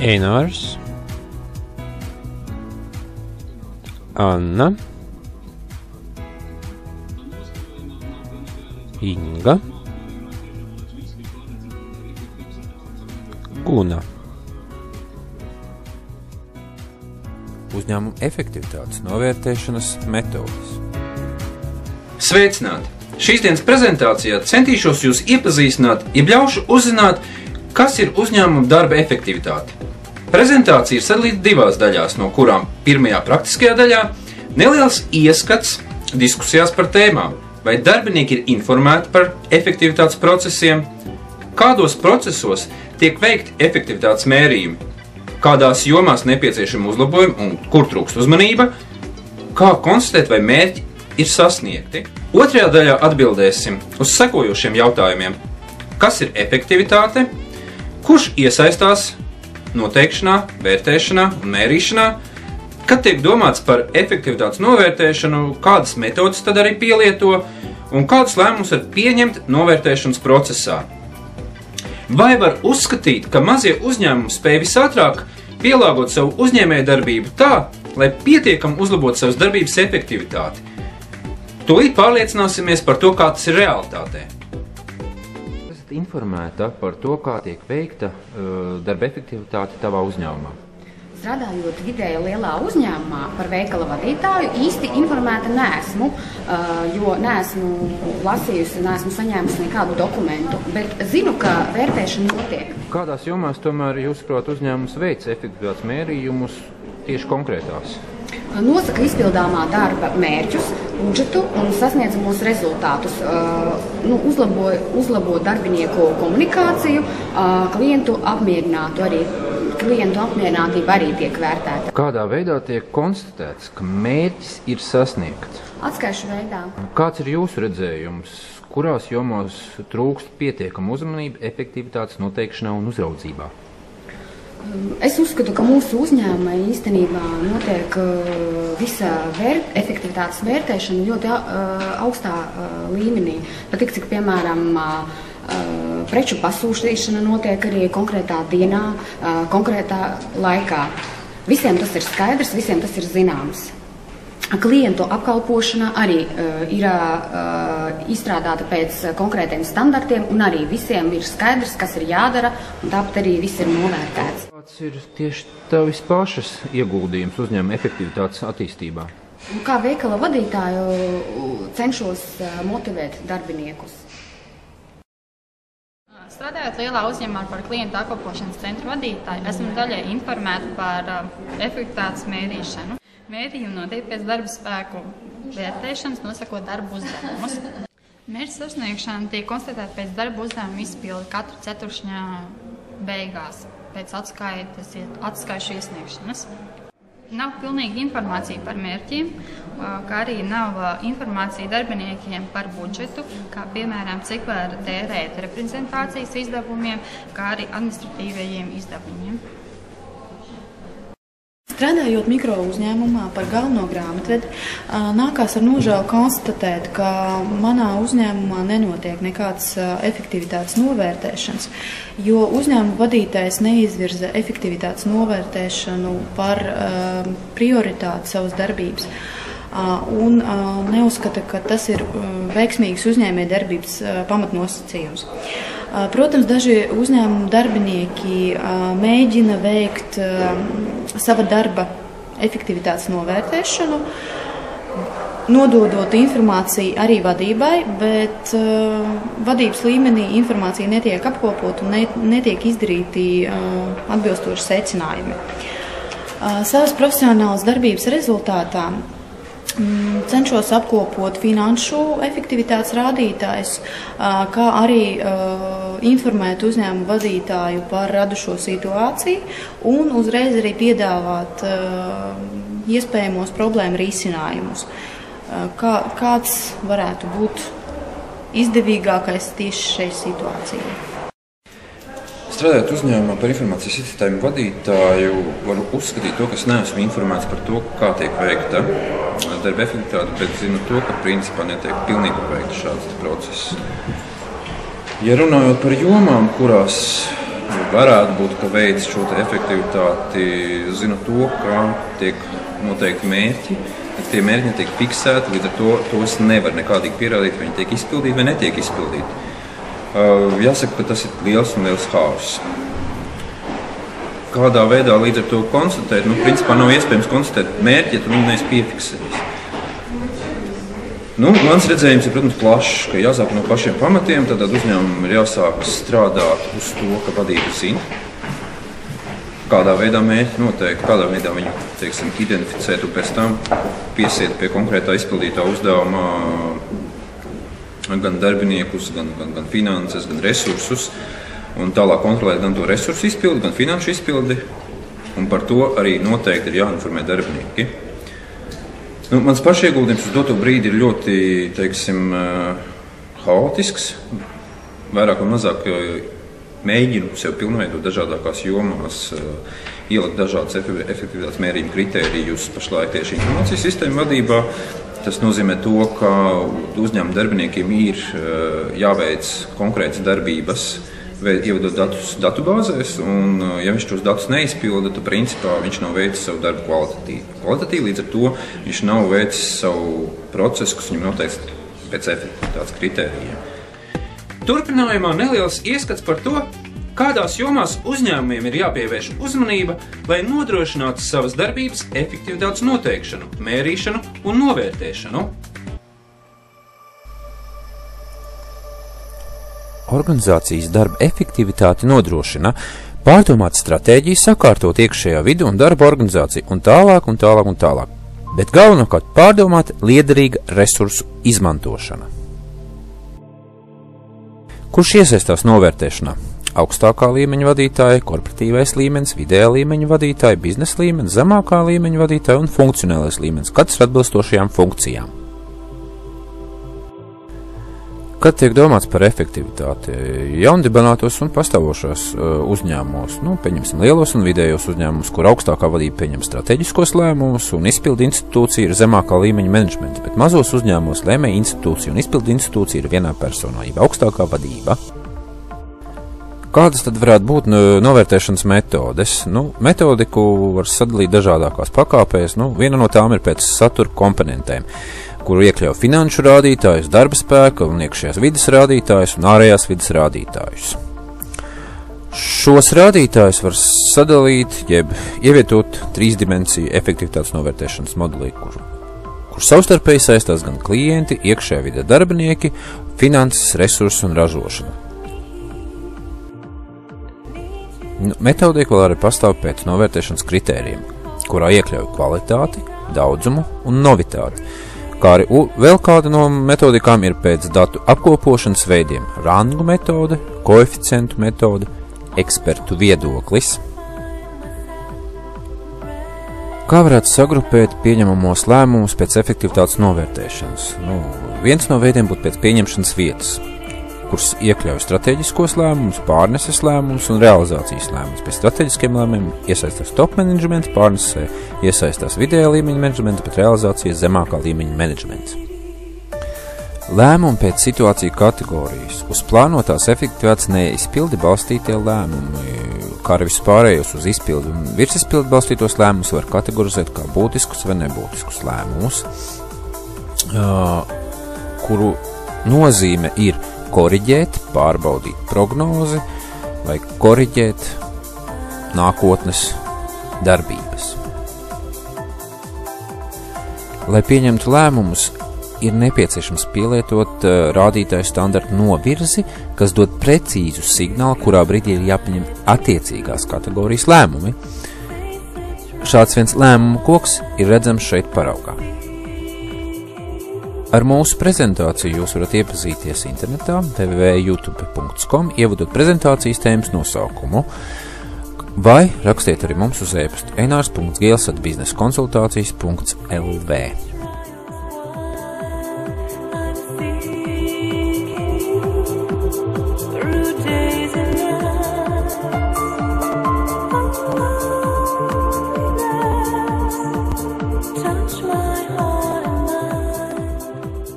Einārs, Anna, Inga, Guna. Uzņēmuma efektivitātes novērtēšanas metodes. Sveicināti! Šīs dienas prezentācijā centīšos jūs iepazīstināt, ļaušu uzzināt, kas ir uzņēmuma darba efektivitāte. Prezentācija ir sadalīta divās daļās, no kurām pirmajā praktiskajā daļā neliels ieskats diskusijās par tēmām, vai darbinieki ir informēti par efektivitātes procesiem, kādos procesos tiek veikti efektivitātes mērījumi, kādās jomās nepieciešami uzlabojumi un kur trūkst uzmanība, kā konstatēt, vai mērķi ir sasniegti. Otrajā daļā atbildēsim uz sekojošiem jautājumiem. Kas ir efektivitāte? Kurš iesaistās noteikšanā, vērtēšanā un mērīšanā? Kad tiek domāts par efektivitātes novērtēšanu, kādas metodas tad arī pielieto un kādus lēmumus var pieņemt novērtēšanas procesā? Vai var uzskatīt, ka mazie uzņēmumi spēj visātrāk pielāgot savu uzņēmējdarbību tā, lai pietiekami uzlabotu savas darbības efektivitāti? Tūlīt pārliecināsimies par to, kā tas ir realitātē. Esat informēta par to, kā tiek veikta darba efektivitāte tavā uzņēmumā? Strādājot vidēja lielā uzņēmumā par veikala vadītāju, īsti informēta neesmu, jo neesmu lasījusi, neesmu saņēmusi nekādu dokumentu, bet zinu, ka vērtēšana notiek. Kādās jomās tomēr jūsuprāt uzņēmums veic efektivitātes mērījumus tieši konkrētās? Nosaka izpildāmā darba mērķus, budžetu un sasniedzamos rezultātus, uzlabo darbinieku komunikāciju, klientu apmierinātība arī tiek vērtēta. Kādā veidā tiek konstatēts, ka mērķis ir sasniegts? Atskaišu veidā. Kāds ir jūsu redzējums? Kurās jomās trūkst pietiekama uzmanība efektivitātes noteikšanā un uzraudzībā? Es uzskatu, ka mūsu uzņēmumā īstenībā notiek visa efektivitātes vērtēšana ļoti augstā līmenī. Pat cik, piemēram, preču pasūtīšana notiek arī konkrētā dienā, konkrētā laikā. Visiem tas ir skaidrs, visiem tas ir zināms. Klientu apkalpošana arī ir izstrādāta pēc konkrētiem standartiem, un arī visiem ir skaidrs, kas ir jādara, un tāpat arī viss ir novērtēts. Kāds ir tieši tavis pašas ieguldījums uzņēmuma efektivitātes attīstībā? Kā veikala vadītāju cenšos motivēt darbiniekus. Strādājot lielā uzņēmumā par klientu apkalpošanas centru vadītāju, esmu daļai informēta par efektivitātes mērīšanu. Mērījumi notiek pēc darba spēku vērtēšanas, nosakot darba uzdevumus. Mērķa sasniegšana tiek konstatēta pēc darba uzdevuma izpildi katru ceturkšņa beigās, pēc atskaišu iesniegšanas. Nav pilnīga informācija par mērķiem, kā arī nav informācija darbiniekiem par budžetu, kā piemēram, cik var tērēt reprezentācijas izdevumiem, kā arī administratīvajiem izdevumiem. Strādājot mikro uzņēmumā par galveno grāmatvedi, nākās ar nožēlu konstatēt, ka manā uzņēmumā nenotiek nekādas efektivitātes novērtēšanas, jo uzņēmuma vadītājs neizvirza efektivitātes novērtēšanu par prioritāti savas darbības un neuzskata, ka tas ir veiksmīgs uzņēmējdarbības pamatnosacījums. Protams, daži uzņēmumu darbinieki mēģina veikt sava darba efektivitātes novērtēšanu, nododot informāciju arī vadībai, bet vadības līmenī informācija netiek apkopota un netiek izdarīti atbilstoši secinājumi. Savas profesionālas darbības rezultātā cenšos apkopot finanšu efektivitātes rādītājus, kā arī informēt uzņēmumu vadītāju par radušo situāciju un uzreiz arī piedāvāt iespējamos problēmu risinājumus. Kāds varētu būt izdevīgākais tieši šai situācijai? Strādājot uzņēmumā par informācijas sistēmu vadītāju, varu uzskatīt to, ka es neesmu informēts par to, kā tiek veikta darba efektivitāte, bet zinu to, ka principā netiek pilnībā veikta šāds process. Ja runājot par jomām, kurās varētu būt, ka veids šo te efektivitāti, zinu to, kā tiek noteikti mērķi, bet tie mērķi netiek fiksēti, līdz ar to tos nevar nekādīgi pierādīt, vai viņi tiek izpildīti vai netiek izpildīti. Jāsaka, ka tas ir liels un liels haoss. Kādā veidā līdz ar to konstatēt, principā nav iespējams konstatēt mērķi, ja tu viņu neesi piefiksējis. Mans redzējums ir, protams, plašs, ka jāsāk no pašiem pamatiem, tad uzņēmumam ir jāsāk strādāt uz to, ka vadība zina, kādā veidā mērķi noteikti, kādā veidā viņu, teiksim, identificēt un pēc tam piesiet pie konkrētā izpildītā uzdevuma gan darbiniekus, gan finanses, gan resursus, un tālāk kontrolēt gan to resursu izpildi, gan finanšu izpildi, un par to arī noteikti ir jāinformē darbinieki. Mans pašieguldījums uz doto brīdi ir ļoti, teiksim, haotisks, vairāk un mazāk mēģinu sev pilnveidot dažādākās jomās, ielikt dažādas efektivitātes mērījuma kritērijus pašlaik tieši informācijas sistēmu vadībā. Tas nozīmē to, ka uzņēmuma darbiniekiem ir jāveic konkrētas darbības, ievadot datus datubāzēs, un ja viņš tos datus neizpilda, tad principā viņš nav veicis savu darbu kvalitatīvi, līdz ar to viņš nav veicis savu procesu, kas viņam noteikts pēc efektivitātes kritērijiem. Turpinājumā neliels ieskats par to, kādās jomās uzņēmumiem ir jāpievērš uzmanība, lai nodrošinātu savas darbības efektivitātes noteikšanu, mērīšanu un novērtēšanu. Organizācijas darba efektivitāti nodrošina pārdomāt stratēģiju, sakārtot iekšējā vidu un darba organizāciju un tālāk. Bet galvenokārt pārdomāt liederīga resursu izmantošana. Kurš iesaistās novērtēšanā? Augstākā līmeņa vadītāja, korporatīvais līmenis, vidējā līmeņa vadītāja, biznesa līmenis, zemākā līmeņa vadītāja un funkcionālais līmenis, katrs ar atbilstošajām funkcijām. Kad tiek domāts par efektivitāti jaundibinātos un pastāvošos uzņēmumos, pieņemsim lielos un vidējos uzņēmumus, kur augstākā vadība pieņem strateģiskos lēmumus un izpildu institūcija ir zemākā līmeņa menedžments, bet mazos uzņēmumos lēmēja institūcija un izpildu institūcija ir vienā personā, jeb augstākā vadība. Kādas tad varētu būt novērtēšanas metodes? Metodiku var sadalīt dažādākās pakāpēs, viena no tām ir pēc satura komponentēm, kuru iekļauj finanšu rādītājus, darba spēka un iekšējās vides rādītājus un ārējās vides rādītājus. Šos rādītājus var sadalīt, jeb ievietot trīsdimensiju efektivitātes novērtēšanas modelī, kur savstarpēji saistās gan klienti, iekšējā vide darbinieki, finanses, resursi un ražošana. Metodika vēl arī pastāv pēc novērtēšanas kritērijiem, kurā iekļauj kvalitāti, daudzumu un novitāti, kā arī vēl kāda no metodikām ir pēc datu apkopošanas veidiem – rangu metode, koeficientu metode, ekspertu viedoklis. Kā varētu sagrupēt pieņemamos lēmumus pēc efektivitātes novērtēšanas? Viens no veidiem būtu pēc pieņemšanas vietas, kuras iekļauj strateģiskos lēmumus, pārneses lēmumus un realizācijas lēmumus. Pēc strateģiskiem lēmumiem iesaistās top menedžments, pārnesē iesaistās vidējā līmeņa menedžments, bet realizācijas zemākā līmeņa menedžments. Lēmumi pēc situāciju kategorijas. Uz plānotās efektivitātes neizpildi balstītie lēmumi, kā arī vispārējos uz izpildi un virsizpildi balstītos lēmumus var kategorizēt kā būtiskus vai nebūtiskus lēmumus, kuru nozīme ir koriģēt, pārbaudīt prognozi vai koriģēt nākotnes darbības. Lai pieņemtu lēmumus, ir nepieciešams pielietot rādītāju standartu novirzi, kas dod precīzu signālu, kurā brīdī ir jāpieņem attiecīgās kategorijas lēmumi. Šāds viens lēmumu koks ir redzams šeit paraugā. Ar mūsu prezentāciju jūs varat iepazīties internetā www.youtube.com, ievadot prezentācijas tēmas nosaukumu, vai rakstiet arī mums uz e-pastu enars.giels@bizneskonsultācijas.lv.